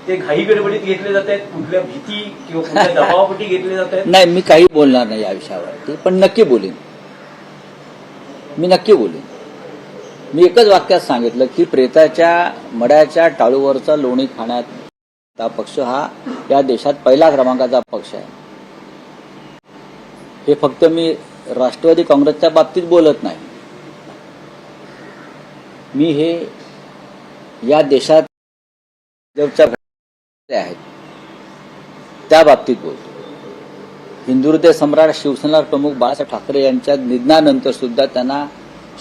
ते घाई गडबडीत घेतले जात आहेत, कुठल्या भीती किंवा कुठल्या दबावापोटी घेतले जात आहेत? नाही, मी काही बोलणार नाही या विषयावरती, पण नक्की बोलेन. मी नक्की बोलेन. मी एकच वाक्यात सांगितलं की प्रेताच्या मड्याच्या टाळूवरचा लोणी खाण्यात पक्ष हा या देशात पहिला क्रमांकाचा पक्ष आहे. हे फक्त मी राष्ट्रवादी काँग्रेसच्या बाबतीत बोलत नाही. मी हे या देशात आहेत त्या बाबतीत बोलतो. हिंदू हृदय सम्राट शिवसेना प्रमुख बाळासाहेब ठाकरे यांच्या निधनानंतर सुद्धा त्यांना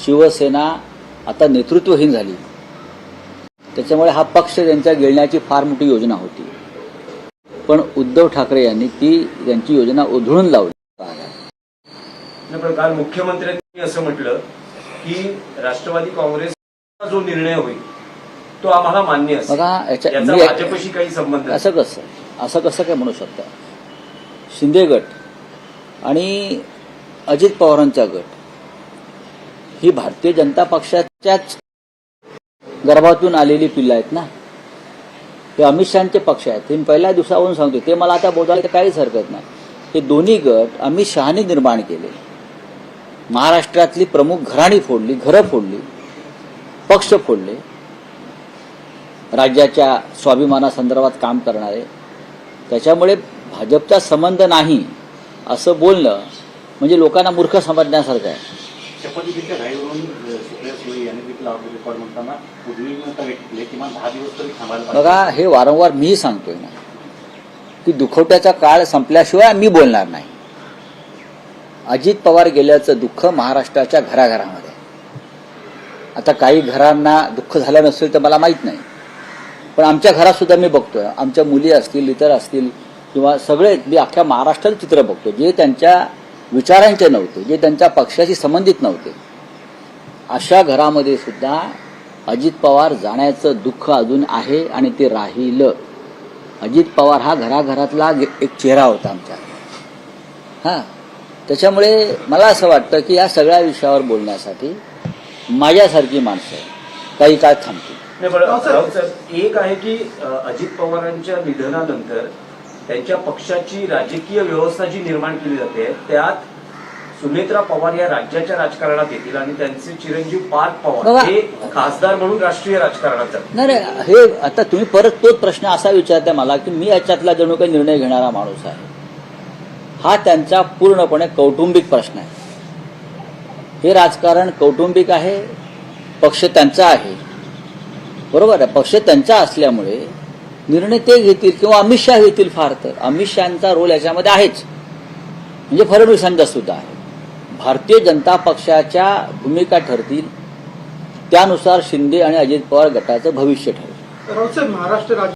शिवसेना आता नेतृत्वहीन झाली. त्याच्यामुळे हा पक्ष त्यांच्या गिळण्याची फार मोठी योजना होती, पण उद्धव ठाकरे यांनी त्यांची योजना उधळून लावली. पण काल मुख्यमंत्र्यांनी असं म्हटलं की राष्ट्रवादी काँग्रेसचा जो निर्णय होईल तो आम्हाला मान्य असेल. बघा, याचा भाजपशी काही संबंध असं कसं काय म्हणू शकता? शिंदे गट आणि अजित पवारांचा गट ही भारतीय जनता पक्षाच्याच गर्भातून आलेली पिल्लं आहेत ना. हे अमित शहाचे पक्ष आहेत. हे पहिल्या दिवसावरून सांगतो, ते मला आता बोलायला काहीच हरकत नाही. हे दोन्ही गट अमित शहाने निर्माण केले. महाराष्ट्रातली प्रमुख घराणी फोडली, घरं फोडली, पक्ष फोडले. राज्याच्या स्वाभिमानासंदर्भात काम करणारे, त्याच्यामुळे भाजपचा संबंध नाही असं बोलणं म्हणजे लोकांना मूर्ख समजण्यासारखं आहे. शपथविधीच्या घाईवरून सुप्रिया सुळे यांनी देखील रेकॉर्ड म्हणताना किमान 10 दिवस तरी थांबायला. बघा, हे वारंवार मीही सांगतोय ना की दुखवट्याचा काळ संपल्याशिवाय मी बोलणार नाही. अजित पवार गेल्याचं दुःख महाराष्ट्राच्या घराघरामध्ये. आता काही घरांना दुःख झालं नसेल तर मला माहीत नाही, पण आमच्या घरात सुद्धा मी बघतोय. आमच्या मुली असतील, इतर असतील किंवा सगळे, मी अख्ख्या महाराष्ट्रात चित्र बघतो जे त्यांच्या विचारांचे नव्हते, जे त्यांच्या पक्षाशी संबंधित नव्हते. अशा घरामध्ये सुद्धा अजित पवार जाण्याचं दुःख अजून आहे आणि ते राहिलं. अजित पवार हा घराघरातला एक चेहरा होता आमच्या. हां, त्याच्यामुळे मला असं वाटतं की या सगळ्या विषयावर बोलण्यासाठी माझ्यासारखी माणसं काही काळ थांबतील. एक आहे की अजित पवारांच्या निधनानंतर त्यांच्या पक्षाची राजकीय व्यवस्था जी निर्माण केली जाते त्यात सुनेत्रा पवार या राज्याच्या राजकारणात येतील आणि त्यांचे चिरंजीव पार्थ पवार हे खासदार म्हणून राष्ट्रीय राजकारणात जातील. नाही, हे आता तुम्ही परत तोच प्रश्न असा विचारताय मला की मी याच्यातला जणू काही निर्णय घेणारा माणूस आहे. हा त्यांचा पूर्णपणे कौटुंबिक प्रश्न आहे. हे राजकारण कौटुंबिक आहे. पक्ष त्यांचा आहे, बरोबर आहे. पक्ष त्यांचा असल्यामुळे निर्णय ते घेतील किंवा अमित शहा घेतील. फार तर अमित शहाचा रोल याच्यामध्ये आहेच, म्हणजे फडणवीसांचा सुद्धा आहे. भारतीय जनता पक्षाच्या भूमिका ठरतील, त्यानुसार शिंदे आणि अजित पवार गटाचं भविष्य ठरेल. महाराष्ट्र